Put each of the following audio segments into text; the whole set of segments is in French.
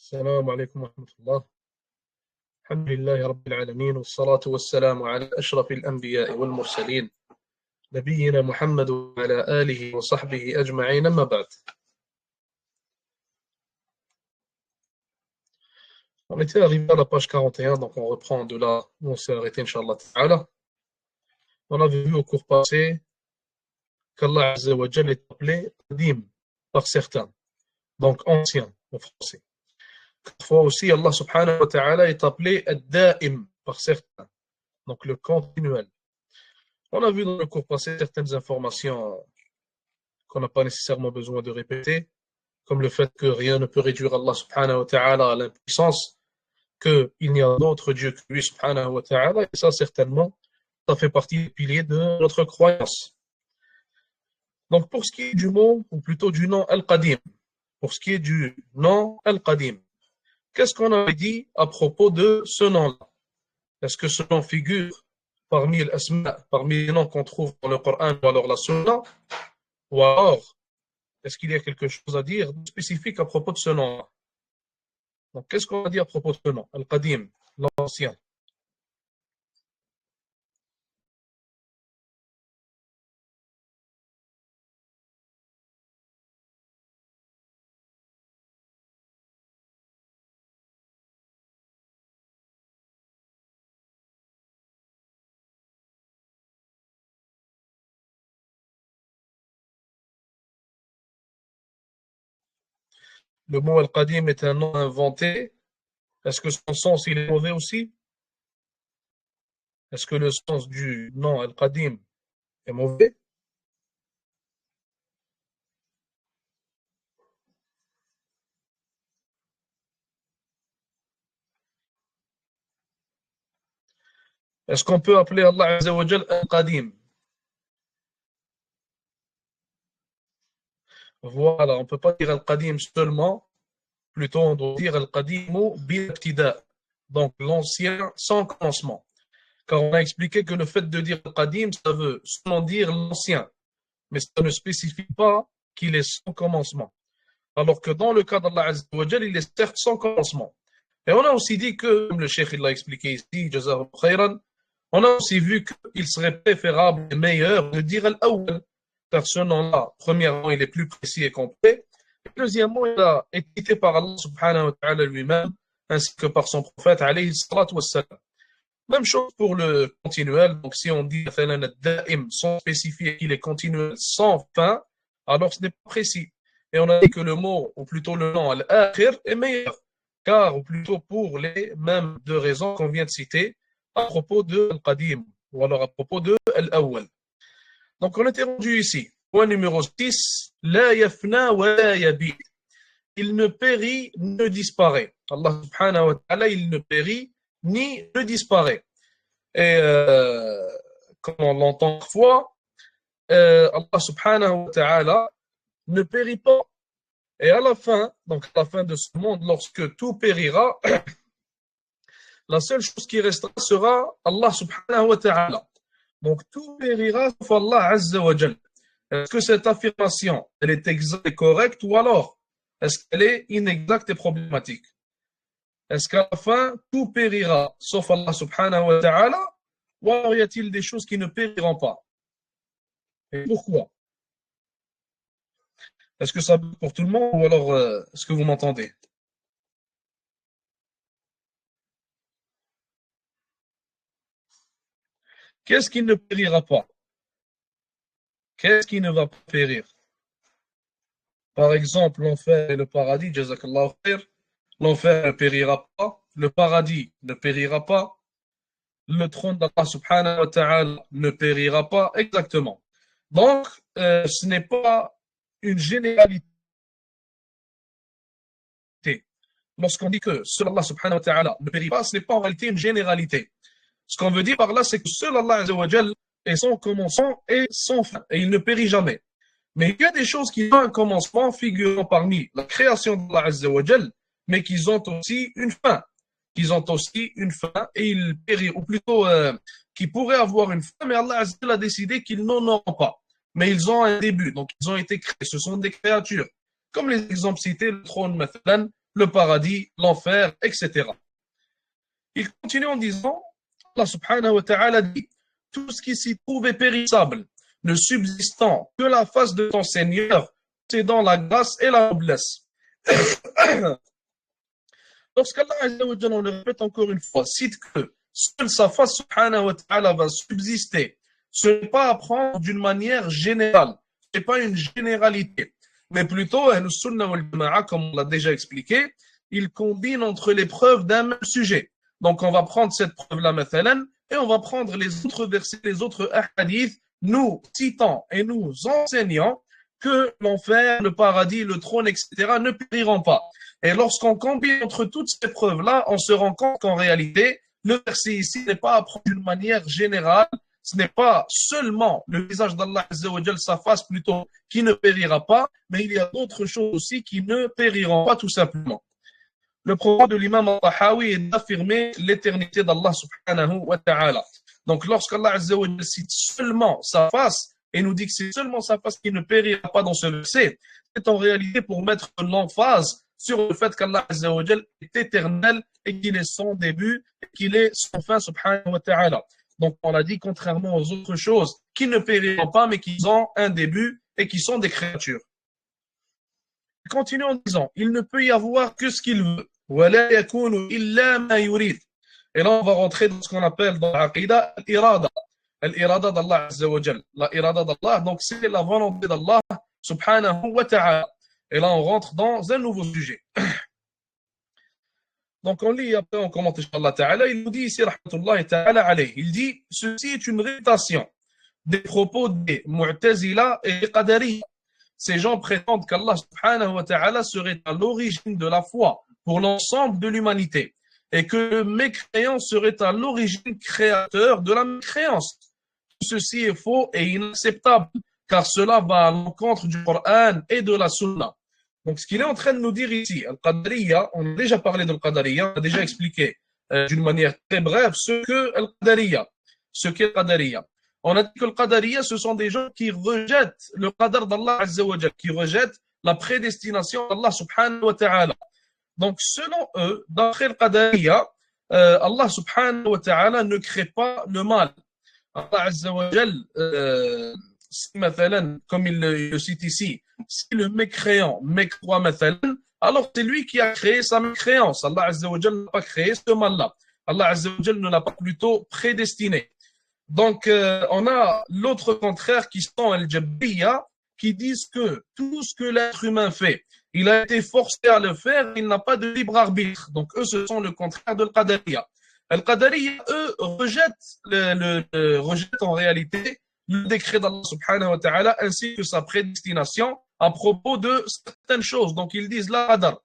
السلام عليكم ورحمة الله. الحمد لله رب العالمين، والصلاة والسلام على أشرف الأنبياء والمرسلين نبينا محمد وعلى آله وصحبه أجمعين. أما بعد. On était arrivé à la page 41, donc on reprend de là où on s'est arrêté, Inch'Allah Ta'ala. On avait vu au cours passé qu'Allah Azza wa Jal est appelé Qadim par certains, donc ancien en français. Parfois aussi, Allah Subhanahu wa Ta'ala est appelé Ad-Da'im par certains, donc le continuel. On a vu dans le cours passé certaines informations qu'on n'a pas nécessairement besoin de répéter, comme le fait que rien ne peut réduire Allah Subhanahu wa Ta'ala à l'impuissance, qu'il n'y a d'autre Dieu que lui Subhanahu wa Ta'ala, et ça certainement, ça fait partie des piliers de notre croyance. Donc pour ce qui est du mot, ou plutôt du nom Al-Qadim, pour ce qui est du nom Al-Qadim, qu'est-ce qu'on avait dit à propos de ce nom-là? Est-ce que ce nom figure parmi les noms qu'on trouve dans le Coran ou alors la Sunna? Ou alors, est-ce qu'il y a quelque chose à dire de spécifique à propos de ce nom-là? Donc, qu'est-ce qu'on a dit à propos de ce nom? Al-Qadim, l'ancien. Le mot Al-Qadim est un nom inventé. Est-ce que son sens il est mauvais aussi? Est-ce que le sens du nom Al-Qadim est mauvais? Est-ce qu'on peut appeler Allah Azza wa Jal Al-Qadim? Voilà, on ne peut pas dire Al-Qadim seulement, plutôt on doit dire Al-Qadimu bil-ibtida, donc l'ancien sans commencement. Car on a expliqué que le fait de dire Al-Qadim, ça veut seulement dire l'ancien, mais ça ne spécifie pas qu'il est sans commencement. Alors que dans le cas d'Allah Azza wa Jal, il est certes sans commencement. Et on a aussi dit que, comme le cheikh l'a expliqué ici, Jazahu khayran, on a aussi vu qu'il serait préférable et meilleur de dire Al-Awwal, car ce nom-là, premièrement, il est plus précis et complet, et deuxièmement, il a été dicté par Allah subhanahu wa ta'ala lui-même, ainsi que par son prophète, alayhi salatu wassalam. Même chose pour le continuel, donc si on dit Ad-Da'im sans spécifier qu'il est continuel sans fin, alors ce n'est pas précis. Et on a dit que le mot, ou plutôt le nom Al-Akhir, est meilleur, car, ou plutôt pour les mêmes deux raisons qu'on vient de citer, à propos de Al-Qadim, ou alors à propos de Al-Awwal. Donc on était rendu ici. Point numéro 6, La yafna wa la yabid. Il ne périt, ne disparaît. Allah subhanahu wa ta'ala, il ne périt, ni ne disparaît. Et comme on l'entend parfois, Allah subhanahu wa ta'ala ne périt pas. Et à la fin, donc à la fin de ce monde, lorsque tout périra, la seule chose qui restera sera Allah subhanahu wa ta'ala. Donc tout périra sauf Allah azza wa jal. Est-ce que cette affirmation, elle est exacte et correcte ou alors est-ce qu'elle est inexacte et problématique? Est-ce qu'à la fin, tout périra sauf Allah subhanahu wa ta'ala ou alors y a-t-il des choses qui ne périront pas? Et pourquoi? Est-ce que ça vaut pour tout le monde ou alors est-ce que vous m'entendez? Qu'est-ce qui ne périra pas? Qu'est-ce qui ne va pas périr? Par exemple, l'enfer et le paradis, jazakallahu khair. L'enfer ne périra pas, le paradis ne périra pas, le trône d'Allah subhanahu wa ta'ala ne périra pas, exactement. Donc, ce n'est pas une généralité. Lorsqu'on dit que seul Allah subhanahu wa ta'ala ne périt pas, ce n'est pas en réalité une généralité. Ce qu'on veut dire par là, c'est que seul Allah azza wa jal est sans commencement et sans fin, et il ne périt jamais. Mais il y a des choses qui ont un commencement figurant parmi la création d'Allah azza wa jal, mais qui ont aussi une fin. Qu'ils ont aussi une fin et ils périront, ou plutôt qui pourraient avoir une fin, mais Allah azza wa jal a décidé qu'ils n'en auront pas. Mais ils ont un début, donc ils ont été créés, ce sont des créatures. Comme les exemples cités, le trône, mathalan, le paradis, l'enfer, etc. Il continue en disant, Allah subhanahu wa ta'ala dit, tout ce qui s'y trouve est périssable, ne subsistant que la face de ton Seigneur, c'est dans la grâce et la noblesse. Lorsqu'Allah Azza wa Jalla, on le répète encore une fois, cite que seule sa face subhanahu wa ta'ala va subsister, ce n'est pas à prendre d'une manière générale, ce n'est pas une généralité, mais plutôt, Ahl-Sunnah wal Jama'a, comme on l'a déjà expliqué, il combine entre les preuves d'un même sujet. Donc on va prendre cette preuve-là, mathalan, et on va prendre les autres versets, les autres hadiths, nous citant et nous enseignant que l'enfer, le paradis, le trône, etc. ne périront pas. Et lorsqu'on combine entre toutes ces preuves-là, on se rend compte qu'en réalité, le verset ici n'est pas à prendre d'une manière générale, ce n'est pas seulement le visage d'Allah Azza wa Jal, sa face plutôt, qui ne périra pas, mais il y a d'autres choses aussi qui ne périront pas tout simplement. Le propos de l'imam al-Tahawi est d'affirmer l'éternité d'Allah subhanahu wa ta'ala. Donc lorsqu'Allah Azza wa Jal cite seulement sa face et nous dit que c'est seulement sa face qui ne périra pas dans ce verset, c'est en réalité pour mettre l'emphase sur le fait qu'Allah Azza wa Jal est éternel et qu'il est sans début et qu'il est sans fin subhanahu wa ta'ala. Donc on l'a dit, contrairement aux autres choses qui ne périront pas mais qui ont un début et qui sont des créatures. Il continue en disant, il ne peut y avoir que ce qu'il veut. Et là, on va rentrer dans ce qu'on appelle dans l'aqida l'irada. L'irada d'Allah Azza wa Jal. La irada d'Allah, donc c'est la volonté d'Allah subhanahu wa ta'ala. Et là, on rentre dans un nouveau sujet. Donc on lit, après on commente Inch'Allah ta'ala, il nous dit ici, rahmatullahi ta'ala alayhi, il dit, ceci est une récitation des propos des Mu'tazila et des Qadariya. Ces gens prétendent qu'Allah subhanahu wa ta'ala serait à l'origine de la foi pour l'ensemble de l'humanité et que le mécréant serait à l'origine créateur de la mécréance. Ceci est faux et inacceptable car cela va à l'encontre du Coran et de la Sunna. Donc ce qu'il est en train de nous dire ici, Al-Qadariya, on a déjà parlé de Al-Qadariya, on a déjà expliqué d'une manière très brève ce qu'est Al-Qadariya. On a dit que le Qadariya, ce sont des gens qui rejettent le Qadar d'Allah Azza wa Jal, qui rejettent la prédestination d'Allah subhanahu wa ta'ala. Donc, selon eux, d'après le Qadariya, Allah subhanahu wa ta'ala ne crée pas le mal. Allah Azza wa Jal, comme il le cite ici, si le mécréant mécroit, alors c'est lui qui a créé sa mécréance. Allah Azza wa Jal n'a pas créé ce mal-là. Allah Azza wa Jal ne l'a pas plutôt prédestiné. Donc, on a l'autre contraire qui sont al-Jabbiya, qui disent que tout ce que l'être humain fait, il a été forcé à le faire, il n'a pas de libre arbitre. Donc, eux, ce sont le contraire de l'Qadariya. Al-Qadariya, eux, rejettent en réalité le décret d'Allah subhanahu wa ta'ala ainsi que sa prédestination à propos de certaines choses. Donc, ils disent la qadar.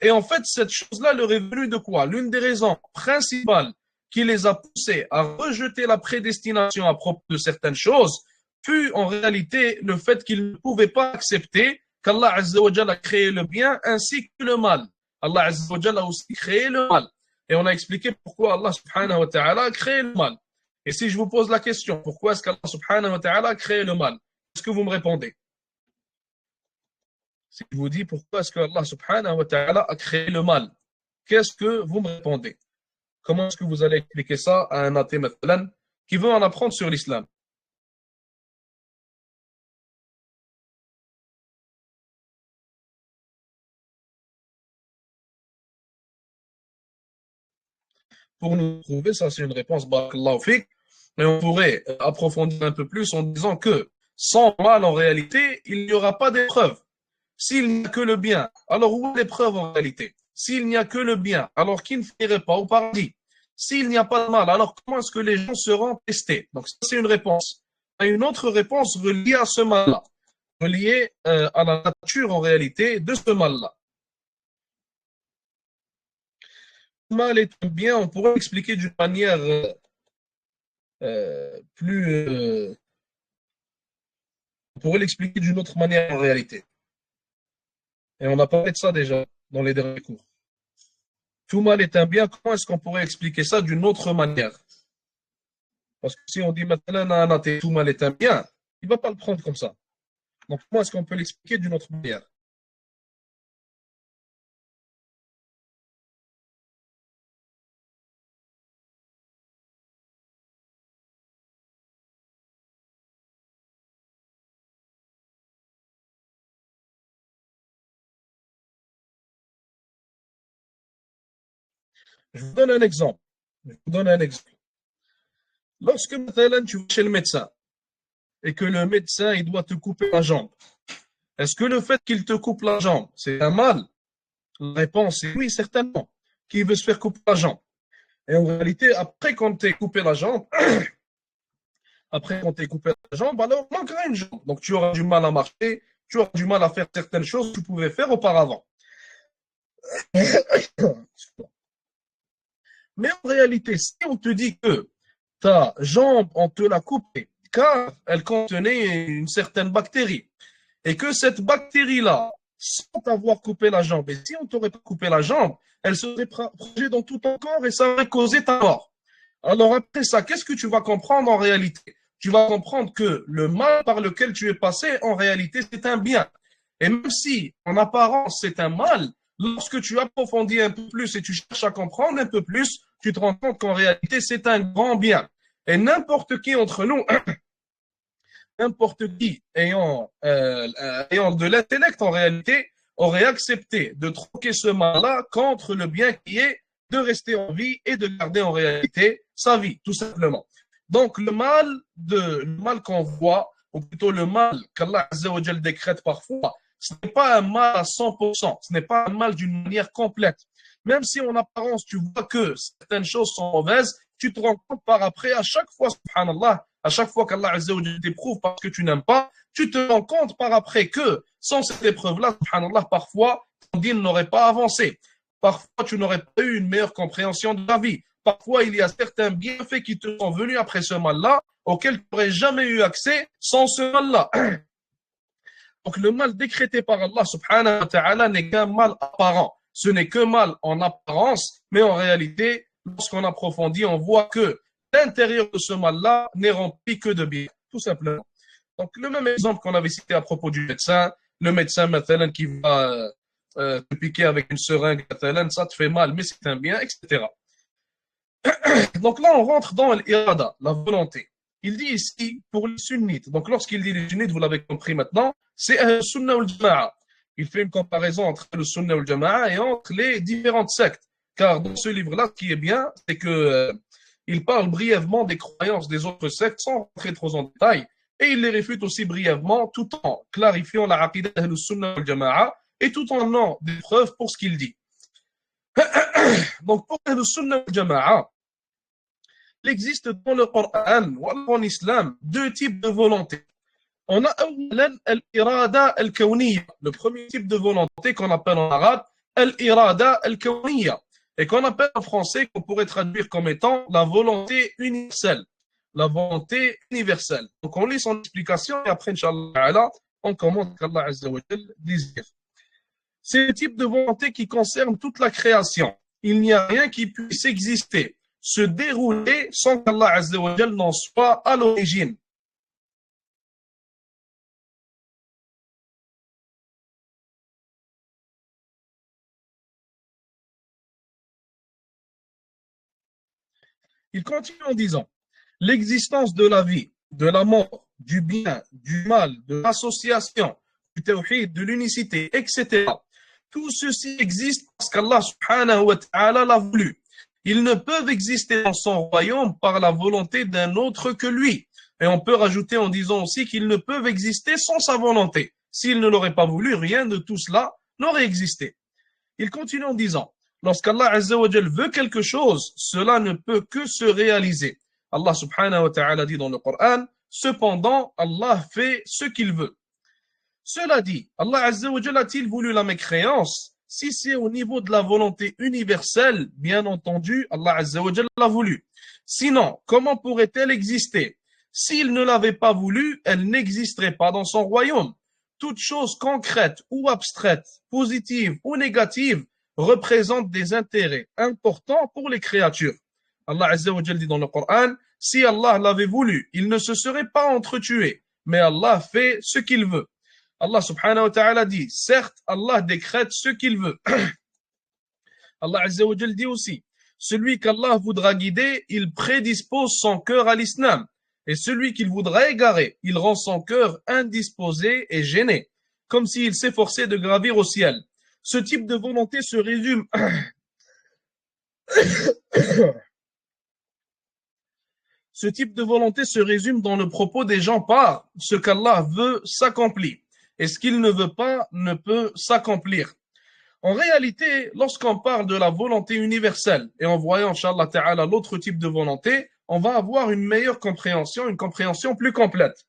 Et en fait, cette chose-là leur est venue de quoi? L'une des raisons principales qui les a poussés à rejeter la prédestination à propos de certaines choses fut en réalité le fait qu'ils ne pouvaient pas accepter qu'Allah Azza wa Jalla a créé le bien ainsi que le mal. Allah Azza wa Jalla a aussi créé le mal. Et on a expliqué pourquoi Allah subhanahu wa ta'ala a créé le mal. Et si je vous pose la question, pourquoi est-ce qu'Allah subhanahu wa ta'ala a créé le mal? Est-ce que vous me répondez? Si je vous dis pourquoi est-ce que Allah subhanahu wa ta'ala a créé le mal, qu'est-ce que vous me répondez? Comment est-ce que vous allez expliquer ça à un athée qui veut en apprendre sur l'islam? Pour nous trouver, ça c'est une réponse, barakallahu fik, mais on pourrait approfondir un peu plus en disant que sans mal, en réalité, il n'y aura pas d'épreuve. S'il n'y a que le bien, alors où est l'épreuve en réalité? S'il n'y a que le bien, alors qui ne finirait pas au paradis? S'il n'y a pas de mal, alors comment est-ce que les gens seront testés? Donc ça c'est une réponse. Il y a une autre réponse reliée à ce mal-là, reliée à la nature en réalité de ce mal-là. Le mal est un bien, on pourrait l'expliquer d'une manière plus... on pourrait l'expliquer d'une autre manière en réalité. Et on a parlé de ça déjà dans les derniers cours. Tout mal est un bien, comment est-ce qu'on pourrait expliquer ça d'une autre manière? Parce que si on dit maintenant à un athée, tout mal est un bien, il ne va pas le prendre comme ça. Donc comment est-ce qu'on peut l'expliquer d'une autre manière? Je vous donne un exemple. Je vous donne un exemple. Lorsque مثلا, tu vas chez le médecin et que le médecin il doit te couper la jambe, est-ce que le fait qu'il te coupe la jambe, c'est un mal? La réponse est oui, certainement. Qui veut se faire couper la jambe? Et en réalité, après qu'on t'ait coupé la jambe, alors il manquera une jambe. Donc tu auras du mal à marcher, tu auras du mal à faire certaines choses que tu pouvais faire auparavant. Mais en réalité, si on te dit que ta jambe, on te l'a coupée, car elle contenait une certaine bactérie, et que cette bactérie-là, sans t'avoir coupé la jambe, et si on t'aurait pas coupé la jambe, elle serait propagée dans tout ton corps et ça aurait causé ta mort. Alors après ça, qu'est-ce que tu vas comprendre en réalité? Tu vas comprendre que le mal par lequel tu es passé, en réalité, c'est un bien. Et même si, en apparence, c'est un mal, lorsque tu approfondis un peu plus et tu cherches à comprendre un peu plus, tu te rends compte qu'en réalité, c'est un grand bien. Et n'importe qui entre nous, n'importe qui ayant de l'intellect en réalité, aurait accepté de troquer ce mal-là contre le bien qui est de rester en vie et de garder en réalité sa vie, tout simplement. Donc le mal qu'on voit, ou plutôt le mal qu'Allah Azzawajal décrète parfois, ce n'est pas un mal à 100%, ce n'est pas un mal d'une manière complète. Même si en apparence tu vois que certaines choses sont mauvaises, tu te rends compte par après, à chaque fois, subhanallah, à chaque fois qu'Allah Azzawajal t'éprouve parce que tu n'aimes pas, tu te rends compte par après que sans cette épreuve-là, subhanallah, parfois, ton dîne n'aurait pas avancé. Parfois, tu n'aurais pas eu une meilleure compréhension de la vie. Parfois, il y a certains bienfaits qui te sont venus après ce mal-là, auxquels tu n'aurais jamais eu accès sans ce mal-là. Donc, le mal décrété par Allah subhanahu wa ta'ala n'est qu'un mal apparent. Ce n'est que mal en apparence, mais en réalité, lorsqu'on approfondit, on voit que l'intérieur de ce mal-là n'est rempli que de bien, tout simplement. Donc, le même exemple qu'on avait cité à propos du médecin, le médecin, مثلا, qui va te piquer avec une seringue, مثلا, ça te fait mal, mais c'est un bien, etc. Donc là, on rentre dans l'irada, la volonté. Il dit ici, pour les sunnites, donc lorsqu'il dit les sunnites, vous l'avez compris maintenant, c'est le sunnah ou le jama'a. Il fait une comparaison entre le sunnah ou le jama'a et entre les différentes sectes. Car dans ce livre-là, ce qui est bien, c'est que il parle brièvement des croyances des autres sectes sans rentrer trop en détail. Et il les réfute aussi brièvement tout en clarifiant la aqidah du sunnah ou le jama'a et tout en donnant des preuves pour ce qu'il dit. Donc pour le sunnah ou le jama'a, il existe dans le Coran ou en islam deux types de volonté. On a l'irada al-kawniyya, le premier type de volonté qu'on appelle en arabe l'irada al-kawniyya, et qu'on appelle en français, qu'on pourrait traduire comme étant la volonté universelle. La volonté universelle. Donc on lit son explication et après, Inch'Allah, on commence qu'Allah Azza wa Jal désire. C'est le type de volonté qui concerne toute la création. Il n'y a rien qui puisse exister, se dérouler sans qu'Allah Azza wa Jal n'en soit à l'origine. Il continue en disant, l'existence de la vie, de la mort, du bien, du mal, de l'association, du tawhid, de l'unicité, etc. Tout ceci existe parce qu'Allah subhanahu wa ta'ala l'a voulu. Ils ne peuvent exister dans son royaume par la volonté d'un autre que lui. Et on peut rajouter en disant aussi qu'ils ne peuvent exister sans sa volonté. S'il ne l'aurait pas voulu, rien de tout cela n'aurait existé. Il continue en disant, lorsqu'Allah Azza wa Jal veut quelque chose, cela ne peut que se réaliser. Allah subhanahu wa ta'ala dit dans le Coran, cependant, Allah fait ce qu'il veut. Cela dit, Allah Azza wa Jal a-t-il voulu la mécréance? Si c'est au niveau de la volonté universelle, bien entendu, Allah Azza wa Jal l'a voulu. Sinon, comment pourrait-elle exister? S'il ne l'avait pas voulu, elle n'existerait pas dans son royaume. Toute chose concrète ou abstraite, positive ou négative, représente des intérêts importants pour les créatures. Allah Azza wa Jal dit dans le Coran, si Allah l'avait voulu, il ne se serait pas entretué, mais Allah fait ce qu'il veut. Allah subhanahu wa ta'ala dit, certes, Allah décrète ce qu'il veut. Allah Azza wa Jal dit aussi, celui qu'Allah voudra guider, il prédispose son cœur à l'islam. Et celui qu'il voudra égarer, il rend son cœur indisposé et gêné, comme s'il s'efforçait de gravir au ciel. Ce type de volonté se résume Ce type de volonté se résume dans le propos des gens par ce qu'Allah veut s'accomplir. Et ce qu'il ne veut pas ne peut s'accomplir. En réalité, lorsqu'on parle de la volonté universelle et en voyant, Inch'Allah Ta'ala, l'autre type de volonté, on va avoir une meilleure compréhension, une compréhension plus complète.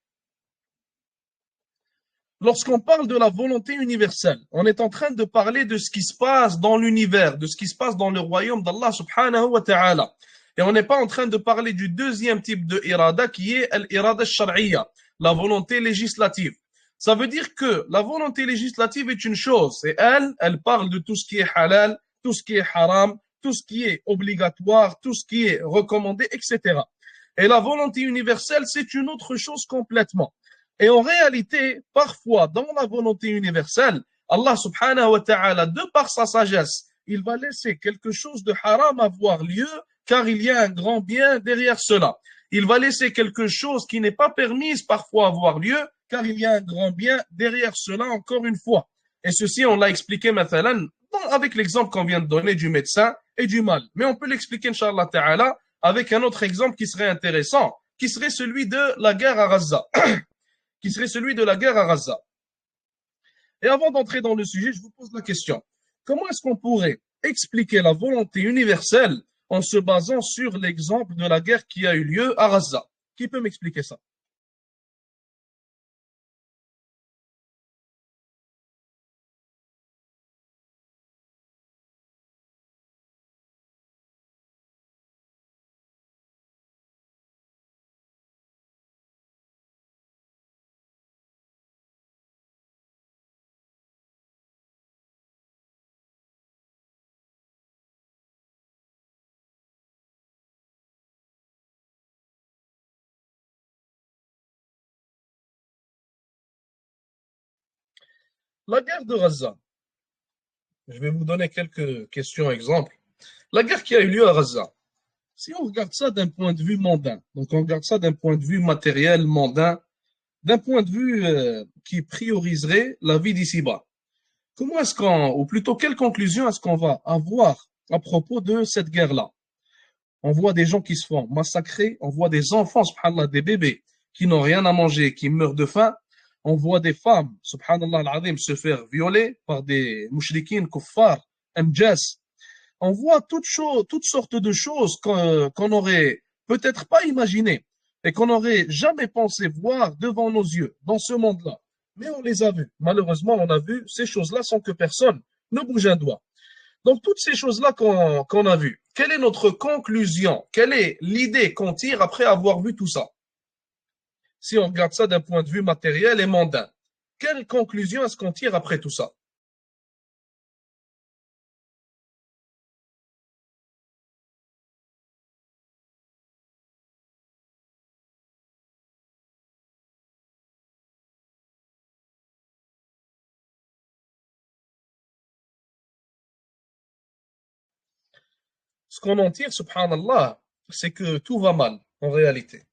Lorsqu'on parle de la volonté universelle, on est en train de parler de ce qui se passe dans l'univers, de ce qui se passe dans le royaume d'Allah subhanahu wa ta'ala. Et on n'est pas en train de parler du deuxième type de irada qui est l'irada shar'iyya, la volonté législative. Ça veut dire que la volonté législative est une chose et elle parle de tout ce qui est halal, tout ce qui est haram, tout ce qui est obligatoire, tout ce qui est recommandé, etc. Et la volonté universelle, c'est une autre chose complètement. Et en réalité, parfois, dans la volonté universelle, Allah subhanahu wa ta'ala, de par sa sagesse, il va laisser quelque chose de haram avoir lieu, car il y a un grand bien derrière cela. Il va laisser quelque chose qui n'est pas permise parfois avoir lieu, car il y a un grand bien derrière cela, encore une fois. Et ceci, on l'a expliqué maintenant avec l'exemple qu'on vient de donner du médecin et du mal. Mais on peut l'expliquer, Inch'Allah ta'ala, avec un autre exemple qui serait intéressant, qui serait celui de la guerre à Gaza. Qui serait celui de la guerre à Gaza. Et avant d'entrer dans le sujet, je vous pose la question. Comment est-ce qu'on pourrait expliquer la volonté universelle en se basant sur l'exemple de la guerre qui a eu lieu à Gaza? Qui peut m'expliquer ça? La guerre de Gaza. Je vais vous donner quelques questions exemples. La guerre qui a eu lieu à Gaza. Si on regarde ça d'un point de vue mondain, donc on regarde ça d'un point de vue matériel, mondain, d'un point de vue qui prioriserait la vie d'ici-bas. Comment est-ce qu'on, ou plutôt quelle conclusion est-ce qu'on va avoir à propos de cette guerre-là? On voit des gens qui se font massacrer, on voit des enfants, subhanallah, des bébés qui n'ont rien à manger, qui meurent de faim. On voit des femmes, subhanallah al-azim, se faire violer par des mouchriquines, kuffar, amjas. On voit toutes sortes de choses qu'on n'aurait peut-être pas imaginées et qu'on n'aurait jamais pensé voir devant nos yeux dans ce monde-là. Mais on les a vues. Malheureusement, on a vu ces choses-là sans que personne ne bouge un doigt. Donc, toutes ces choses-là qu'on a vues, quelle est notre conclusion? Quelle est l'idée qu'on tire après avoir vu tout ça? Si on regarde ça d'un point de vue matériel et mondain, quelle conclusion est-ce qu'on tire après tout ça? Ce qu'on en tire, subhanallah, c'est que tout va mal, en réalité.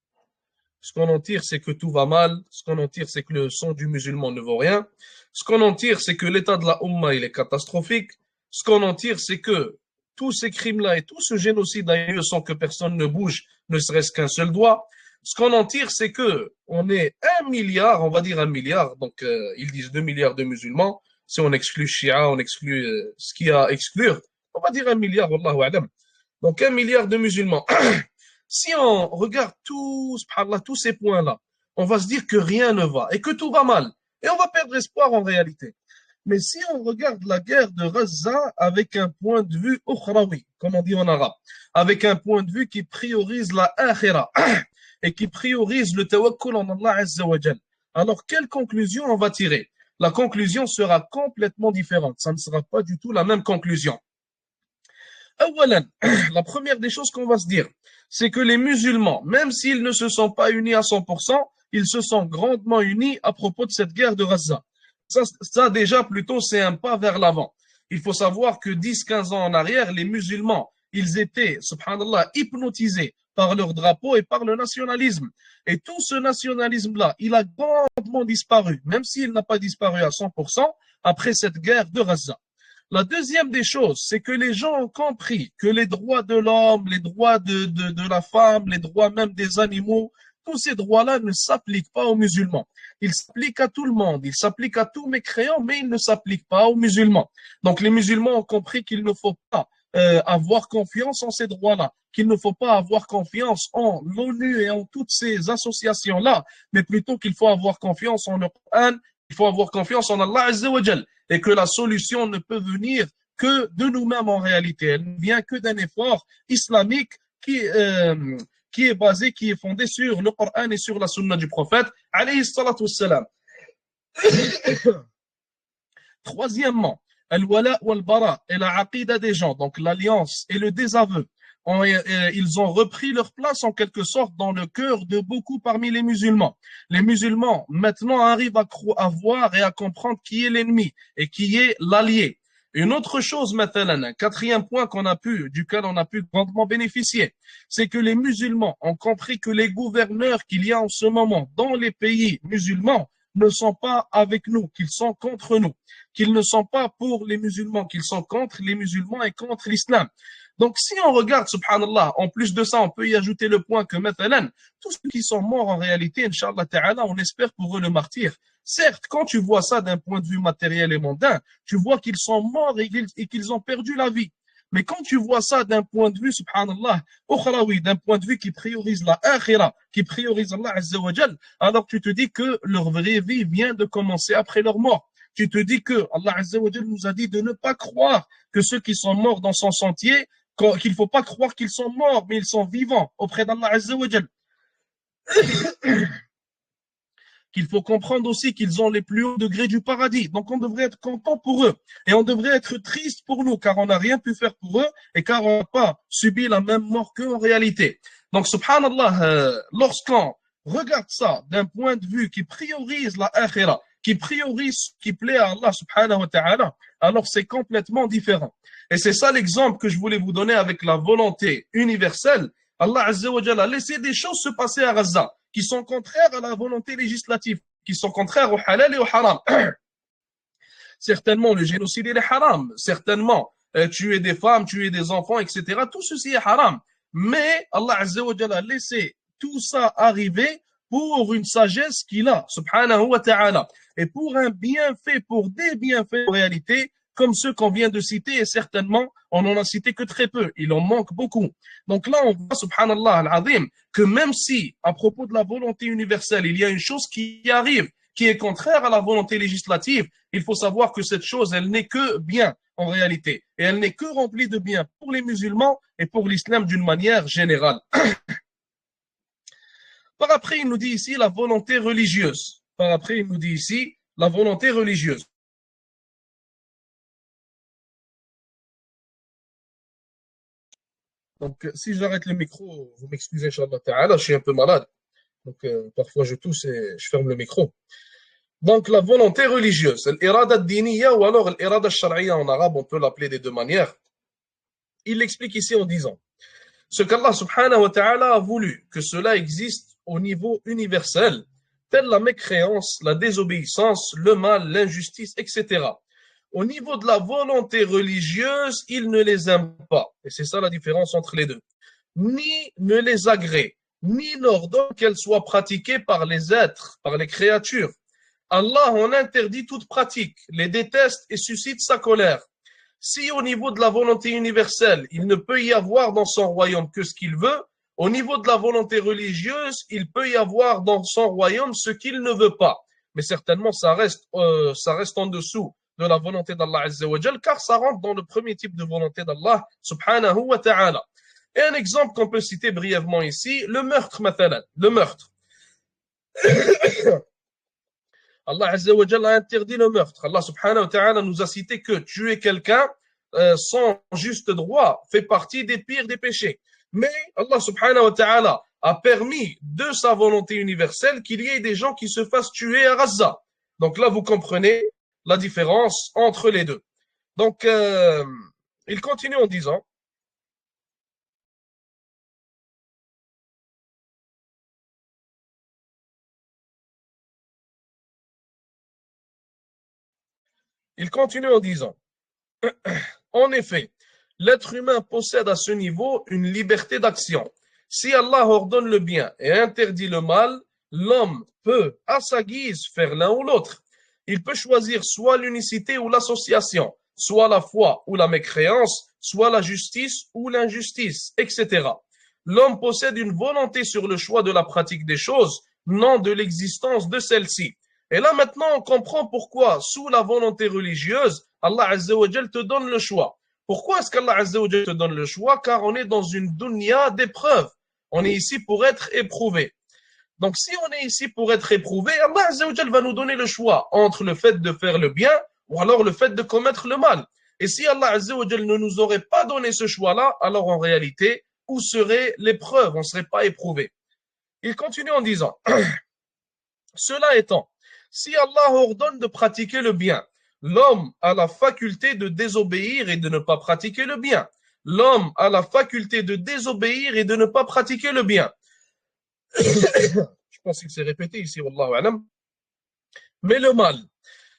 Ce qu'on en tire, c'est que tout va mal. Ce qu'on en tire, c'est que le sang du musulman ne vaut rien. Ce qu'on en tire, c'est que l'état de la Ummah, il est catastrophique. Ce qu'on en tire, c'est que tous ces crimes-là et tout ce génocide a eu lieu sans que personne ne bouge, ne serait-ce qu'un seul doigt. Ce qu'on en tire, c'est que on est 1 milliard, on va dire 1 milliard, donc ils disent 2 milliards de musulmans. Si on exclut Shia, on exclut ce qu'il y a à exclure, on va dire 1 milliard, wallahu alam. Donc 1 milliard de musulmans. Si on regarde tous ces points-là, on va se dire que rien ne va et que tout va mal. Et on va perdre espoir en réalité. Mais si on regarde la guerre de Gaza avec un point de vue ukhrawi, comme on dit en arabe, avec un point de vue qui priorise la akhira et qui priorise le tawakkul en Allah Azza wa Jal, alors quelle conclusion on va tirer? La conclusion sera complètement différente. Ça ne sera pas du tout la même conclusion. La première des choses qu'on va se dire, c'est que les musulmans, même s'ils ne se sont pas unis à 100%, ils se sont grandement unis à propos de cette guerre de Gaza. Ça déjà, plutôt, c'est un pas vers l'avant. Il faut savoir que 10-15 ans en arrière, les musulmans, ils étaient, subhanallah, hypnotisés par leur drapeau et par le nationalisme. Et tout ce nationalisme-là, il a grandement disparu, même s'il n'a pas disparu à 100% après cette guerre de Gaza. La deuxième des choses, c'est que les gens ont compris que les droits de l'homme, les droits de la femme, les droits même des animaux, tous ces droits-là ne s'appliquent pas aux musulmans. Ils s'appliquent à tout le monde, ils s'appliquent à tous mes créants, mais ils ne s'appliquent pas aux musulmans. Donc les musulmans ont compris qu'il ne faut pas avoir confiance en ces droits-là, qu'il ne faut pas avoir confiance en l'ONU et en toutes ces associations-là, mais plutôt qu'il faut avoir confiance en le Coran, il faut avoir confiance en Allah Azza wa Jal, et que la solution ne peut venir que de nous-mêmes en réalité. Elle ne vient que d'un effort islamique qui est basé, qui est fondé sur le Coran et sur la sunna du prophète, alayhi salatu wassalam. Troisièmement, al-wala wal-bara et la aqida des gens, donc l'alliance et le désaveu. Ils ont repris leur place en quelque sorte dans le cœur de beaucoup parmi les musulmans. Les musulmans maintenant arrivent à voir et à comprendre qui est l'ennemi et qui est l'allié. Une autre chose, maintenant, un quatrième point duquel on a pu grandement bénéficier, c'est que les musulmans ont compris que les gouverneurs qu'il y a en ce moment dans les pays musulmans ne sont pas avec nous, qu'ils sont contre nous, qu'ils ne sont pas pour les musulmans, qu'ils sont contre les musulmans et contre l'islam. Donc, si on regarde, subhanallah, en plus de ça, on peut y ajouter le point que, maintenant, tous ceux qui sont morts en réalité, Inch'Allah Ta'ala, on espère pour eux le martyr. Certes, quand tu vois ça d'un point de vue matériel et mondain, tu vois qu'ils sont morts et qu'ils ont perdu la vie. Mais quand tu vois ça d'un point de vue, subhanallah, ukhrawi, d'un point de vue qui priorise la akhira, qui priorise Allah Azza wa Jal, alors tu te dis que leur vraie vie vient de commencer après leur mort. Tu te dis que Allah Azza wa Jal nous a dit de ne pas croire que ceux qui sont morts dans son sentier, qu'il ne faut pas croire qu'ils sont morts, mais ils sont vivants auprès d'Allah Azza wa Jal. Qu'il faut comprendre aussi qu'ils ont les plus hauts degrés du paradis. Donc on devrait être content pour eux. Et on devrait être triste pour nous, car on n'a rien pu faire pour eux et car on n'a pas subi la même mort qu'eux en réalité. Donc subhanallah, lorsqu'on regarde ça d'un point de vue qui priorise la akhira, qui priorise ce qui plaît à Allah subhanahu wa ta'ala, alors c'est complètement différent. Et c'est ça l'exemple que je voulais vous donner avec la volonté universelle. Allah Azza wa Jalla a laissé des choses se passer à Gaza qui sont contraires à la volonté législative, qui sont contraires au halal et au haram. Certainement, le génocide est haram. Certainement, tuer des femmes, tuer des enfants, etc. Tout ceci est haram. Mais Allah Azza wa Jalla a laissé tout ça arriver pour une sagesse qu'il a, subhanahu wa ta'ala, et pour un bienfait, pour des bienfaits en réalité, comme ceux qu'on vient de citer, et certainement, on n'en a cité que très peu. Il en manque beaucoup. Donc là, on voit, subhanallah al-azim, que même si, à propos de la volonté universelle, il y a une chose qui arrive, qui est contraire à la volonté législative, il faut savoir que cette chose, elle n'est que bien en réalité. Et elle n'est que remplie de bien pour les musulmans et pour l'islam d'une manière générale. Par après, il nous dit ici la volonté religieuse. Par après, il nous dit ici la volonté religieuse. Donc, si j'arrête le micro, vous m'excusez, Inch'Allah Ta'ala, je suis un peu malade. Donc, parfois, je tousse et je ferme le micro. Donc, la volonté religieuse, l'irada diniya ou alors l'irada shar'iyya en arabe, on peut l'appeler des deux manières. Il l'explique ici en disant ce qu'Allah subhanahu wa ta'ala a voulu que cela existe au niveau universel, telle la mécréance, la désobéissance, le mal, l'injustice, etc. Au niveau de la volonté religieuse, il ne les aime pas. Et c'est ça la différence entre les deux. Ni ne les agrée, ni n'ordonne qu'elles soient pratiquées par les êtres, par les créatures. Allah en interdit toute pratique, les déteste et suscite sa colère. Si au niveau de la volonté universelle, il ne peut y avoir dans son royaume que ce qu'il veut, au niveau de la volonté religieuse, il peut y avoir dans son royaume ce qu'il ne veut pas. Mais certainement, ça reste en dessous de la volonté d'Allah Azza wa Jal, car ça rentre dans le premier type de volonté d'Allah subhanahu wa ta'ala. Et un exemple qu'on peut citer brièvement ici, le meurtre, mathalan, le meurtre. Allah Azza wa Jalla a interdit le meurtre. Allah subhanahu wa ta'ala nous a cité que tuer quelqu'un sans juste droit fait partie des pires des péchés. Mais Allah subhanahu wa ta'ala a permis de sa volonté universelle qu'il y ait des gens qui se fassent tuer à Gaza. Donc là, vous comprenez la différence entre les deux. Donc, il continue en disant il continue en disant En effet, l'être humain possède à ce niveau une liberté d'action. Si Allah ordonne le bien et interdit le mal, l'homme peut, à sa guise, faire l'un ou l'autre. Il peut choisir soit l'unicité ou l'association, soit la foi ou la mécréance, soit la justice ou l'injustice, etc. L'homme possède une volonté sur le choix de la pratique des choses, non de l'existence de celle-ci. Et là maintenant, on comprend pourquoi, sous la volonté religieuse, Allah Azza wa Jal te donne le choix. Pourquoi est-ce qu'Allah Azza wa Jal te donne le choix? Car on est dans une dunya d'épreuves. On est ici pour être éprouvé. Donc si on est ici pour être éprouvé, Allah Azza wa Jal va nous donner le choix entre le fait de faire le bien ou alors le fait de commettre le mal. Et si Allah Azza wa Jal ne nous aurait pas donné ce choix-là, alors en réalité, où serait l'épreuve? On ne serait pas éprouvé. Il continue en disant, cela étant, si Allah ordonne de pratiquer le bien, l'homme a la faculté de désobéir et de ne pas pratiquer le bien. L'homme a la faculté de désobéir et de ne pas pratiquer le bien. Je pense qu'il s'est répété ici, wallahu alam. Mais le mal,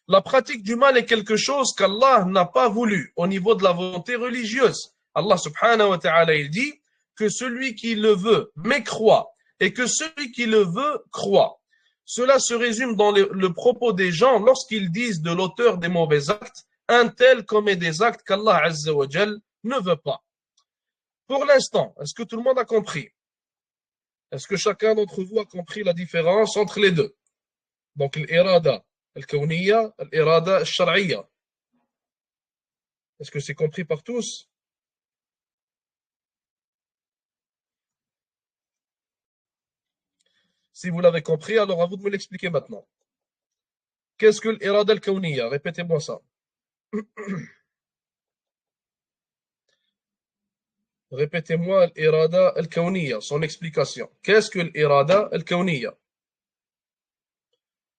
la pratique du mal est quelque chose qu'Allah n'a pas voulu au niveau de la volonté religieuse. Allah subhanahu wa ta'ala, il dit que celui qui le veut mécroit et que celui qui le veut croit. Cela se résume dans le propos des gens lorsqu'ils disent de l'auteur des mauvais actes, un tel commet des actes qu'Allah Azza wa Jal ne veut pas. Pour l'instant, est-ce que tout le monde a compris? Est-ce que chacun d'entre vous a compris la différence entre les deux? Donc l'irada al-kawniyya, l'irada al-shar'iyya. Est-ce que c'est compris par tous? Si vous l'avez compris, alors à vous de me l'expliquer maintenant. Qu'est-ce que l'irada al-kawniyya? Répétez-moi ça. Répétez-moi l'irada al-kawniyya, son explication. Qu'est-ce que l'irada al-kawniyya?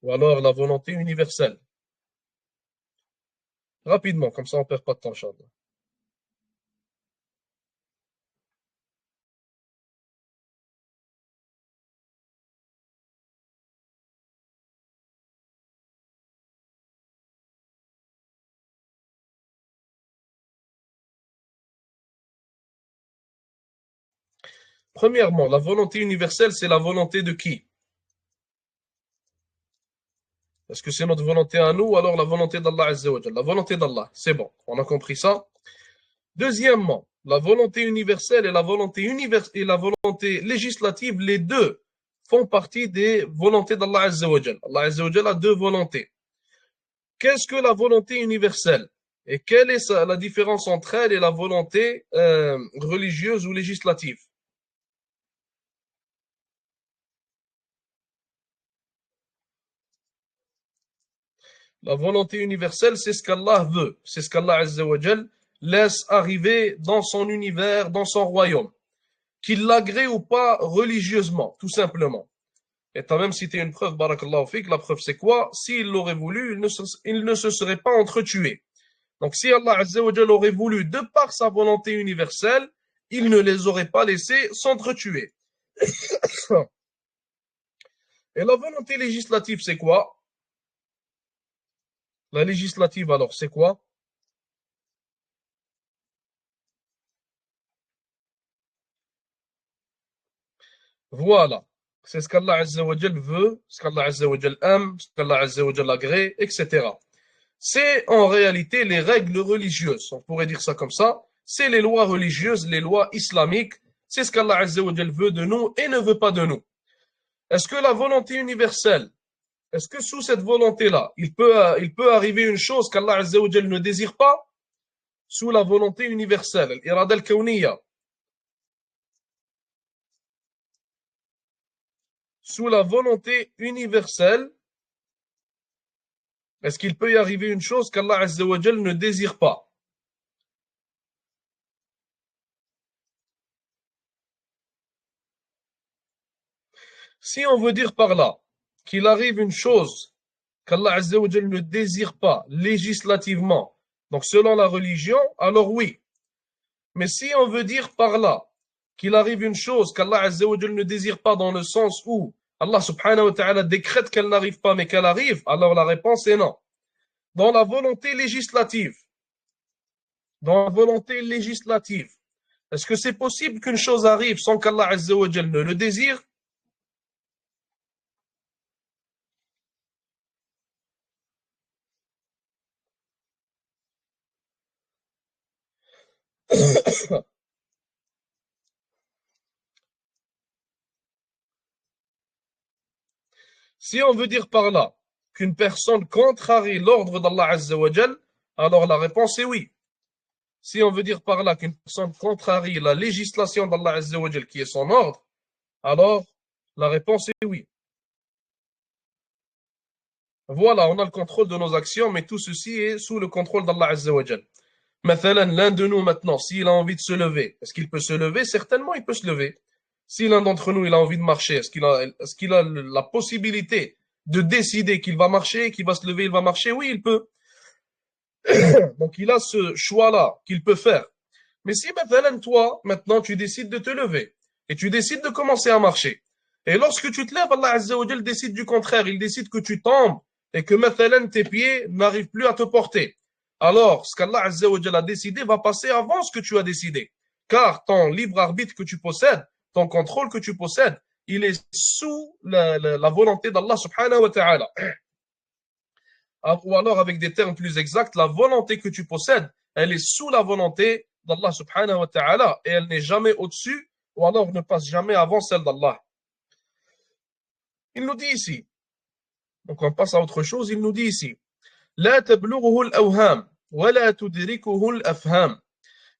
Ou alors la volonté universelle. Rapidement, comme ça on ne perd pas de temps, Inch'Allah. Premièrement, la volonté universelle, c'est la volonté de qui? Est-ce que c'est notre volonté à nous ou alors la volonté d'Allah Azza wa Jal? La volonté d'Allah, c'est bon, on a compris ça. Deuxièmement, la volonté universelle et la volonté législative, les deux font partie des volontés d'Allah Azza wa Jal. Allah Azza wa Jal a deux volontés. Qu'est-ce que la volonté universelle? Et quelle est la différence entre elle et la volonté religieuse ou législative? La volonté universelle, c'est ce qu'Allah veut. C'est ce qu'Allah Azza wa Jal laisse arriver dans son univers, dans son royaume. Qu'il l'agrée ou pas religieusement, tout simplement. Et tu as même cité une preuve, barakallahu fik. La preuve, c'est quoi? S'il l'aurait voulu, il ne se serait pas entretué. Donc, si Allah Azza wa Jal aurait voulu, de par sa volonté universelle, il ne les aurait pas laissés s'entretuer. Et la volonté législative, c'est quoi? La législative, alors, c'est quoi? Voilà. C'est ce qu'Allah Azza wa Jal veut, ce qu'Allah Azza wa Jal aime, ce qu'Allah Azza wa Jal agrée, etc. C'est en réalité les règles religieuses. On pourrait dire ça comme ça. C'est les lois religieuses, les lois islamiques. C'est ce qu'Allah Azza wa Jal veut de nous et ne veut pas de nous. Est-ce que la volonté universelle, est-ce que sous cette volonté-là, il peut arriver une chose qu'Allah Azza wa Jal ne désire pas? Sous la volonté universelle, l'irada al-kawniyya. Sous la volonté universelle, est-ce qu'il peut y arriver une chose qu'Allah Azza wa Jal ne désire pas? Si on veut dire par là qu'il arrive une chose qu'Allah Azza wa Jal ne désire pas législativement, donc selon la religion, alors oui. Mais si on veut dire par là qu'il arrive une chose qu'Allah Azza wa Jal ne désire pas dans le sens où Allah subhanahu wa ta'ala décrète qu'elle n'arrive pas mais qu'elle arrive, alors la réponse est non. Dans la volonté législative, dans la volonté législative. Est-ce que c'est possible qu'une chose arrive sans qu'Allah Azza wa Jal ne le désire? Si on veut dire par là qu'une personne contrarie l'ordre d'Allah Azza wa Jal, alors la réponse est oui. Si on veut dire par là qu'une personne contrarie la législation d'Allah Azza wa Jal qui est son ordre, alors la réponse est oui. Voilà, on a le contrôle de nos actions, mais tout ceci est sous le contrôle d'Allah Azza wa Jal. Mathalan, l'un de nous maintenant, s'il a envie de se lever, est-ce qu'il peut se lever? Certainement, il peut se lever. Si l'un d'entre nous, il a envie de marcher, est-ce qu'il a la possibilité de décider qu'il va marcher, qu'il va se lever, il va marcher? Oui, il peut. Donc, il a ce choix-là qu'il peut faire. Mais si, mathalan, toi, maintenant, tu décides de te lever et tu décides de commencer à marcher, et lorsque tu te lèves, Allah Azza wa Jal décide du contraire, il décide que tu tombes et que, mathalan, tes pieds n'arrivent plus à te porter. Alors, ce qu'Allah Azza wa Jal a décidé va passer avant ce que tu as décidé. Car ton libre arbitre que tu possèdes, ton contrôle que tu possèdes, il est sous la volonté d'Allah subhanahu wa ta'ala. Ou alors, avec des termes plus exacts, la volonté que tu possèdes, elle est sous la volonté d'Allah subhanahu wa ta'ala et elle n'est jamais au-dessus ou alors ne passe jamais avant celle d'Allah. Il nous dit ici, donc on passe à autre chose, il nous dit ici, لا تبلغه الأوهام ولا تدركه الأفهام.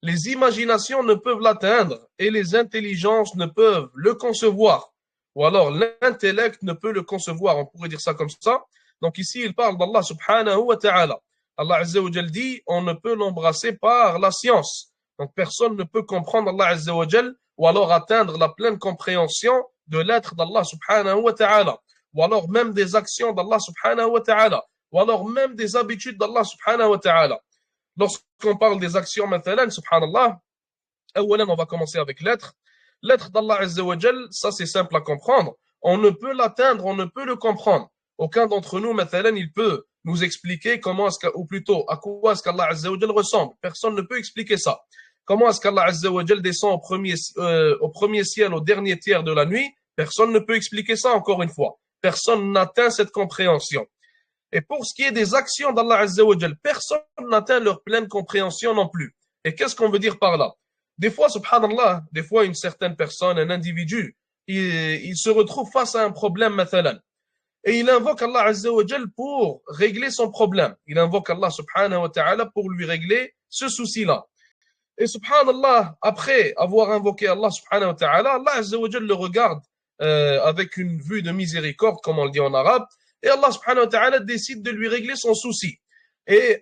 Les imaginations ne peuvent l'atteindre et les intelligences ne peuvent le concevoir. Ou alors l'intellect ne peut le concevoir. On pourrait dire ça comme ça. Donc ici, il parle d'Allah subhanahu wa ta'ala. Allah Azza wa Jal dit, on ne peut l'embrasser par la science. Donc personne ne peut comprendre Allah Azza wa Jal ou alors atteindre la pleine compréhension de l'être d'Allah subhanahu wa ta'ala. Ou alors même des actions d'Allah subhanahu wa ta'ala. Ou alors même des habitudes d'Allah subhanahu wa ta'ala. Lorsqu'on parle des actions, maintenant, subhanallah, on va commencer avec l'être. L'être d'Allah Azza wa Jal, ça c'est simple à comprendre. On ne peut l'atteindre, on ne peut le comprendre. Aucun d'entre nous, maintenant, il peut nous expliquer comment est-ce que, ou plutôt, à quoi est-ce qu'Allah Azza wa Jal ressemble. Personne ne peut expliquer ça. Comment est-ce qu'Allah Azza wa Jal descend au premier ciel, au dernier tiers de la nuit? Personne ne peut expliquer ça, encore une fois. Personne n'atteint cette compréhension. Et pour ce qui est des actions d'Allah Azza wa Jal, personne n'atteint leur pleine compréhension non plus. Et qu'est-ce qu'on veut dire par là? Des fois, subhanallah, des fois une certaine personne, un individu, il se retrouve face à un problème, mathalan. Et il invoque Allah Azza wa Jal pour régler son problème. Il invoque Allah subhanahu wa ta'ala pour lui régler ce souci-là. Et subhanallah, après avoir invoqué Allah subhanahu wa ta'ala, Allah Azza wa Jal le regarde avec une vue de miséricorde, comme on le dit en arabe, et Allah subhanahu wa ta'ala décide de lui régler son souci. Et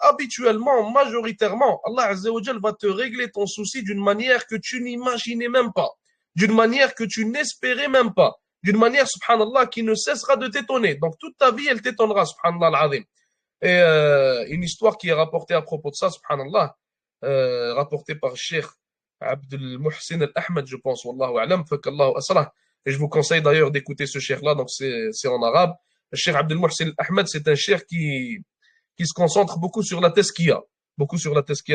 habituellement, majoritairement, Allah Azza wa Jal va te régler ton souci d'une manière que tu n'imaginais même pas, d'une manière que tu n'espérais même pas, d'une manière, subhanallah, qui ne cessera de t'étonner. Donc toute ta vie, elle t'étonnera, subhanallah al-azim. Et une histoire qui est rapportée à propos de ça, subhanallah, rapportée par Cheikh Abdul Muhsin al-Ahmad, je pense, wallahu a'lam, fakallahu asrah. Et je vous conseille d'ailleurs d'écouter ce cheikh-là, donc c'est en arabe. Le cheikh Abdul Muhsin al-Ahmad, c'est un cheikh qui se concentre beaucoup sur la tezkiya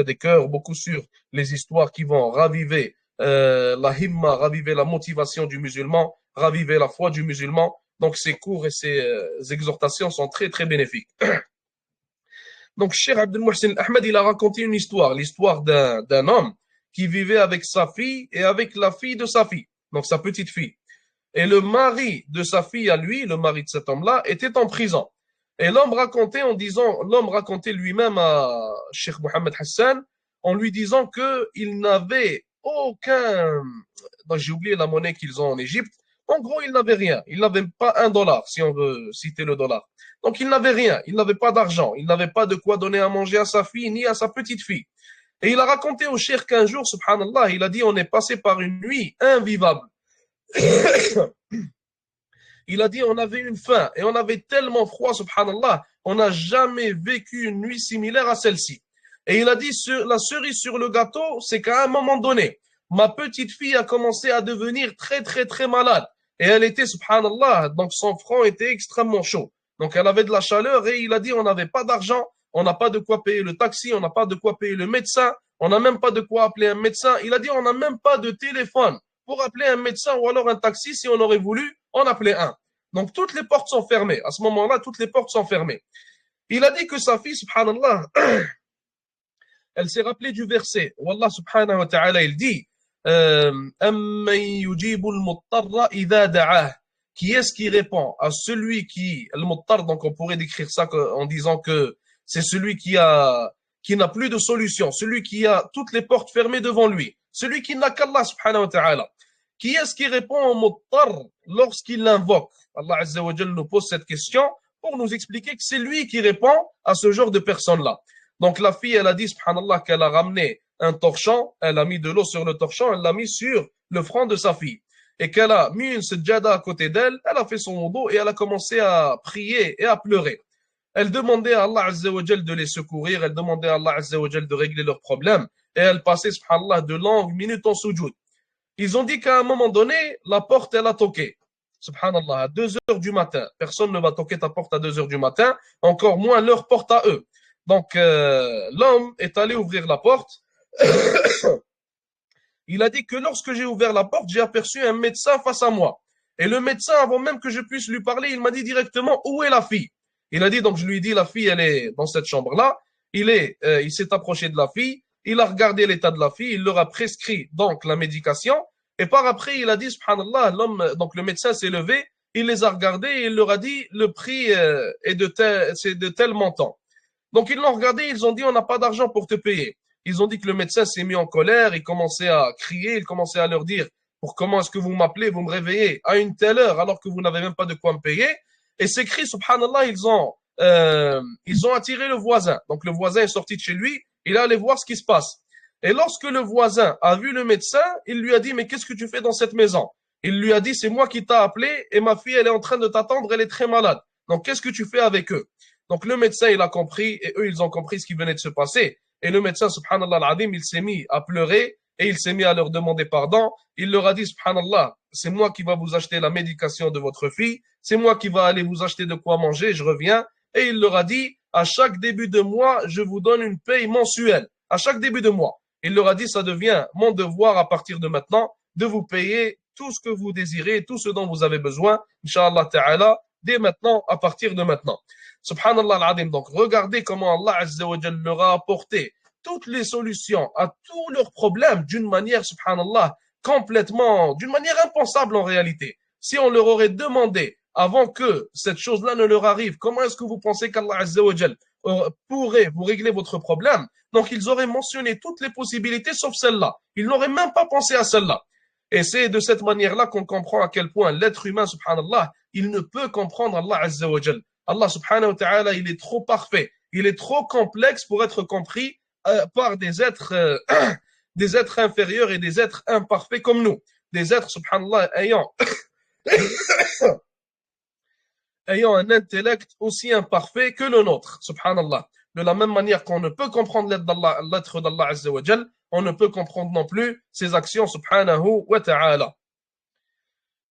des cœurs, beaucoup sur les histoires qui vont raviver la himma, raviver la motivation du musulman, raviver la foi du musulman. Donc ses cours et ses exhortations sont très très bénéfiques. Donc Cheikh Abdul Muhsin al-Ahmad, il a raconté une histoire, l'histoire d'un homme qui vivait avec sa fille et avec la fille de sa fille, donc sa petite fille. Et le mari de sa fille à lui, le mari de cet homme-là, était en prison. Et l'homme racontait lui-même à Cheikh Mohammed Hassan en lui disant qu'il n'avait aucun, j'ai oublié la monnaie qu'ils ont en Égypte. En gros, il n'avait rien. Il n'avait pas $1, si on veut citer le dollar. Donc, il n'avait rien. Il n'avait pas d'argent. Il n'avait pas de quoi donner à manger à sa fille ni à sa petite fille. Et il a raconté au cheikh qu'un jour, subhanallah, il a dit, on est passé par une nuit invivable. Il a dit, on avait une faim et on avait tellement froid, subhanallah, on n'a jamais vécu une nuit similaire à celle-ci. Et il a dit, la cerise sur le gâteau, c'est qu'à un moment donné, ma petite fille a commencé à devenir très, très, très malade. Et elle était, subhanallah, donc son front était extrêmement chaud. Donc elle avait de la chaleur et il a dit, on n'avait pas d'argent, on n'a pas de quoi payer le taxi, on n'a pas de quoi payer le médecin, on n'a même pas de quoi appeler un médecin. Il a dit, on n'a même pas de téléphone pour appeler un médecin ou alors un taxi. Si on aurait voulu, on appelait un. Donc, toutes les portes sont fermées. À ce moment-là, toutes les portes sont fermées. Il a dit que sa fille, subhanallah, elle s'est rappelée du verset où Allah subhanahu wa ta'ala, il dit, qui est-ce qui répond à celui qui, al-muttar, donc on pourrait décrire ça en disant que c'est celui qui n'a plus de solution, celui qui a toutes les portes fermées devant lui, celui qui n'a qu'Allah subhanahu wa ta'ala. Qui est-ce qui répond au muttar lorsqu'il l'invoque? Allah azza wa jalla nous pose cette question pour nous expliquer que c'est lui qui répond à ce genre de personnes-là. Donc la fille, elle a dit, subhanallah, qu'elle a ramené un torchon, elle a mis de l'eau sur le torchon, elle l'a mis sur le front de sa fille. Et qu'elle a mis une sajjada à côté d'elle, elle a fait son wudu et elle a commencé à prier et à pleurer. Elle demandait à Allah azza wa jalla de les secourir, elle demandait à Allah azza wa jalla de régler leurs problèmes, et elle passait, subhanallah, de longues minutes en sujoud. Ils ont dit qu'à un moment donné, la porte, elle a toqué. Subhanallah, à 2 heures du matin. Personne ne va toquer ta porte à 2 heures du matin, encore moins leur porte à eux. Donc, l'homme est allé ouvrir la porte. Il a dit que lorsque j'ai ouvert la porte, j'ai aperçu un médecin face à moi. Et le médecin, avant même que je puisse lui parler, il m'a dit directement où est la fille. Il a dit, donc je lui ai dit, la fille, elle est dans cette chambre-là. Il s'est approché de la fille. Il a regardé l'état de la fille. Il leur a prescrit donc la médication. Et par après, il a dit, subhanallah, l'homme, donc le médecin s'est levé. Il les a regardés et il leur a dit, le prix c'est de tel montant. Donc ils l'ont regardé, ils ont dit, on n'a pas d'argent pour te payer. Ils ont dit que le médecin s'est mis en colère, il commençait à crier, il commençait à leur dire, pour comment est-ce que vous m'appelez, vous me réveillez à une telle heure alors que vous n'avez même pas de quoi me payer. Et ces cris, subhanallah, ils ont attiré le voisin. Donc le voisin est sorti de chez lui, il est allé voir ce qui se passe. Et lorsque le voisin a vu le médecin, il lui a dit, mais qu'est-ce que tu fais dans cette maison? Il lui a dit, c'est moi qui t'a appelé et ma fille, elle est en train de t'attendre, elle est très malade. Donc qu'est-ce que tu fais avec eux? Donc le médecin, il a compris et eux, ils ont compris ce qui venait de se passer. Et le médecin, subhanallah al-azim, il s'est mis à pleurer et il s'est mis à leur demander pardon. Il leur a dit, subhanallah, c'est moi qui va vous acheter la médication de votre fille, c'est moi qui va aller vous acheter de quoi manger, je reviens. Et il leur a dit, à chaque début de mois, je vous donne une paye mensuelle. À chaque début de mois. Il leur a dit, ça devient mon devoir à partir de maintenant de vous payer tout ce que vous désirez, tout ce dont vous avez besoin, Inch'Allah ta'ala, dès maintenant, à partir de maintenant. Subhanallah al-Azim. Donc, regardez comment Allah Azza wa Jalla leur a apporté toutes les solutions à tous leurs problèmes d'une manière, subhanallah, complètement, d'une manière impensable en réalité. Si on leur aurait demandé, avant que cette chose-là ne leur arrive, comment est-ce que vous pensez qu'Allah Azza wa Jalla pourrait vous régler votre problème? Donc, ils auraient mentionné toutes les possibilités sauf celle-là. Ils n'auraient même pas pensé à celle-là. Et c'est de cette manière-là qu'on comprend à quel point l'être humain, subhanallah, il ne peut comprendre Allah Azza wa Jalla. Allah subhanahu wa ta'ala, il est trop parfait, il est trop complexe pour être compris par des êtres inférieurs et des êtres imparfaits comme nous. Des êtres, subhanallah, ayant un intellect aussi imparfait que le nôtre, subhanallah. De la même manière qu'on ne peut comprendre l'être d'Allah Azza wa Jal, on ne peut comprendre non plus ses actions, subhanahu wa ta'ala.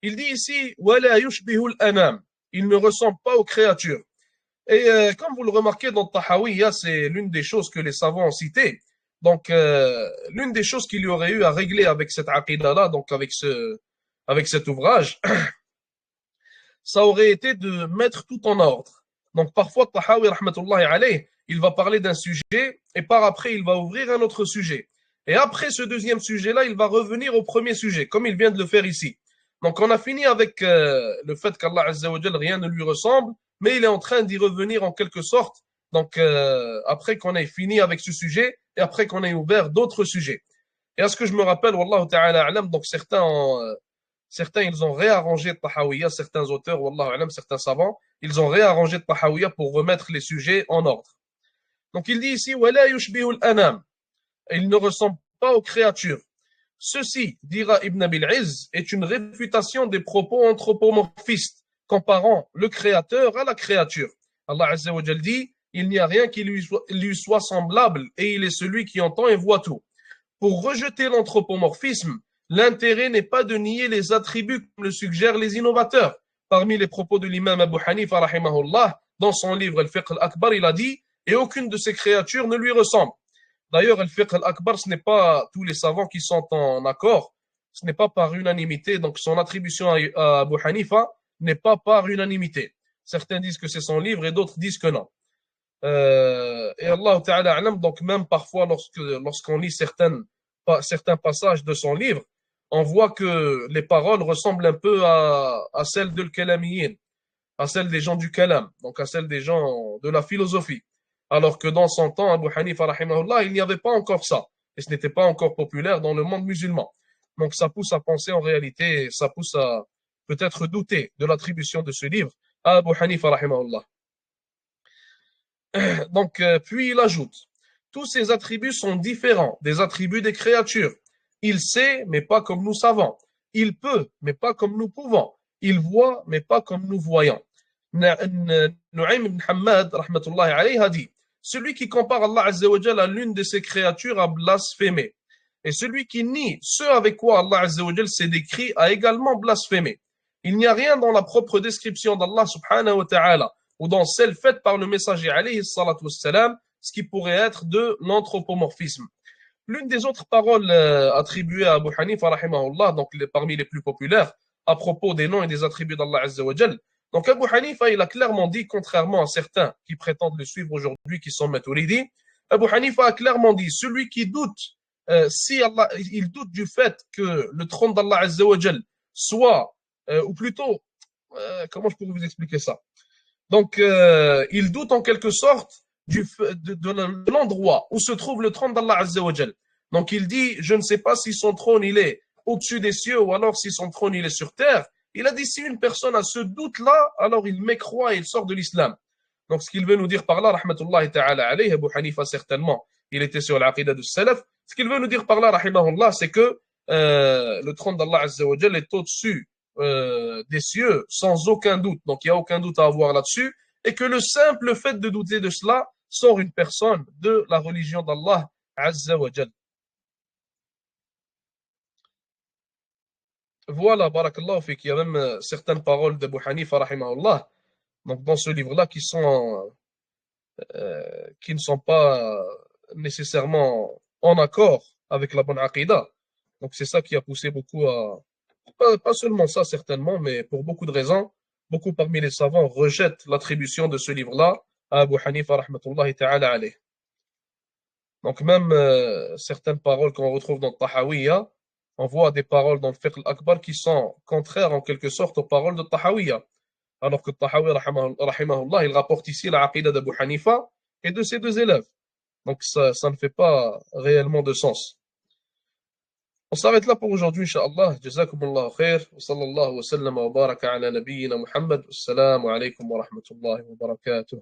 Il dit ici, وَلَا يُشْبِهُ الْأَنَامِ. Il ne ressemble pas aux créatures. Et comme vous le remarquez dans Tahawiyya, c'est l'une des choses que les savants ont citées. Donc, l'une des choses qu'il y aurait eu à régler avec cette aqidah-là, donc avec cet ouvrage, ça aurait été de mettre tout en ordre. Donc, parfois, Tahawi, rahmatullahi alayh, il va parler d'un sujet, et par après, il va ouvrir un autre sujet. Et après ce deuxième sujet-là, il va revenir au premier sujet, comme il vient de le faire ici. Donc, on a fini avec le fait qu'Allah Azza wa Jal, rien ne lui ressemble, mais il est en train d'y revenir en quelque sorte. Donc, après qu'on ait fini avec ce sujet, et après qu'on ait ouvert d'autres sujets. Et à ce que je me rappelle, Wallahu ta'ala a'lam, donc certains, ils ont réarrangé Tahawiyya, certains auteurs, Wallahu a'lam, certains savants, ils ont réarrangé Tahawiyya pour remettre les sujets en ordre. Donc, il dit ici, وَلَا يُشْبِهُ الْأَنَامِ. Il ne ressemble pas aux créatures. Ceci, dira Ibn Abil Izz, est une réfutation des propos anthropomorphistes, comparant le créateur à la créature. Allah Azza wa Jal dit, il n'y a rien qui lui soit semblable et il est celui qui entend et voit tout. Pour rejeter l'anthropomorphisme, l'intérêt n'est pas de nier les attributs comme le suggèrent les innovateurs. Parmi les propos de l'imam Abu Hanifa, rahimahullah, dans son livre Al-Fiqh al-Akbar, il a dit, et aucune de ces créatures ne lui ressemble. D'ailleurs, le fiqh al-akbar, ce n'est pas tous les savants qui sont en accord, ce n'est pas par unanimité, donc son attribution à Abu Hanifa n'est pas par unanimité. Certains disent que c'est son livre et d'autres disent que non. Et Allah Ta'ala alam, donc même parfois lorsqu'on lit certains passages de son livre, on voit que les paroles ressemblent un peu à celles de l'kalamiyin, à celles des gens du kalam, donc à celles des gens de la philosophie. Alors que dans son temps, Abu Hanifa, rahimahullah, il n'y avait pas encore ça. Et ce n'était pas encore populaire dans le monde musulman. Donc ça pousse à penser en réalité, ça pousse à peut-être douter de l'attribution de ce livre à Abu Hanifa, rahimahullah. Donc, puis il ajoute, tous ces attributs sont différents des attributs des créatures. Il sait, mais pas comme nous savons. Il peut, mais pas comme nous pouvons. Il voit, mais pas comme nous voyons. Nu'aym ibn Hammad, rahmatullahi alayhi, a dit, celui qui compare Allah Azza wa Jal à l'une de ses créatures a blasphémé. Et celui qui nie ce avec quoi Allah Azza wa Jal s'est décrit a également blasphémé. Il n'y a rien dans la propre description d'Allah subhanahu wa ta'ala ou dans celle faite par le messager alayhi salatu wassalam, ce qui pourrait être de l'anthropomorphisme. L'une des autres paroles attribuées à Abu Hanifa, rahimahullah, donc parmi les plus populaires, à propos des noms et des attributs d'Allah Azza wa Jal. Donc Abu Hanifa, il a clairement dit, contrairement à certains qui prétendent le suivre aujourd'hui, qui sont Maturidi, Abu Hanifa a clairement dit, celui qui doute, si Allah, il doute du fait que le trône d'Allah Azza wa Jal soit, ou plutôt, comment je pourrais vous expliquer ça? Donc, il doute en quelque sorte de l'endroit où se trouve le trône d'Allah Azza wa Jal. Donc, il dit, je ne sais pas si son trône il est au-dessus des cieux ou alors si son trône il est sur terre. Il a dit, si une personne a ce doute-là, alors il mécroit et il sort de l'islam. Donc, ce qu'il veut nous dire par là, rahmatullahi ta'ala alayhi, Abu Hanifa certainement, il était sur l'aqidah du salaf. Ce qu'il veut nous dire par là, rahimahullah, c'est que le trône d'Allah Azza wa Jal est au-dessus des cieux, sans aucun doute. Donc, il n'y a aucun doute à avoir là-dessus. Et que le simple fait de douter de cela sort une personne de la religion d'Allah Azza wa Jal. Voilà, barakallahu fik. Il y a même certaines paroles d'Abu Hanifa, rahimahullah, donc dans ce livre-là, qui ne sont pas nécessairement en accord avec la bonne aqidah. Donc, c'est ça qui a poussé beaucoup à, pas seulement ça certainement, mais pour beaucoup de raisons, beaucoup parmi les savants rejettent l'attribution de ce livre-là à Abu Hanifa rahmatullahi ta'ala alayh. Donc même certaines paroles qu'on retrouve dans Tahawiyya, on voit des paroles dans le fiqh al-akbar qui sont contraires en quelque sorte aux paroles de Tahawiyya. Alors que Tahawi rahimahullah, il rapporte ici la aqidah d'Abu Hanifa et de ses deux élèves. Donc ça ne fait pas réellement de sens. On s'arrête là pour aujourd'hui, Inch'Allah. Jazakumullahu khair. Wa sallallahu wa sallam wa baraka ala nabiyyina Muhammad. Assalamu alaikum wa rahmatullahi wa barakatuh.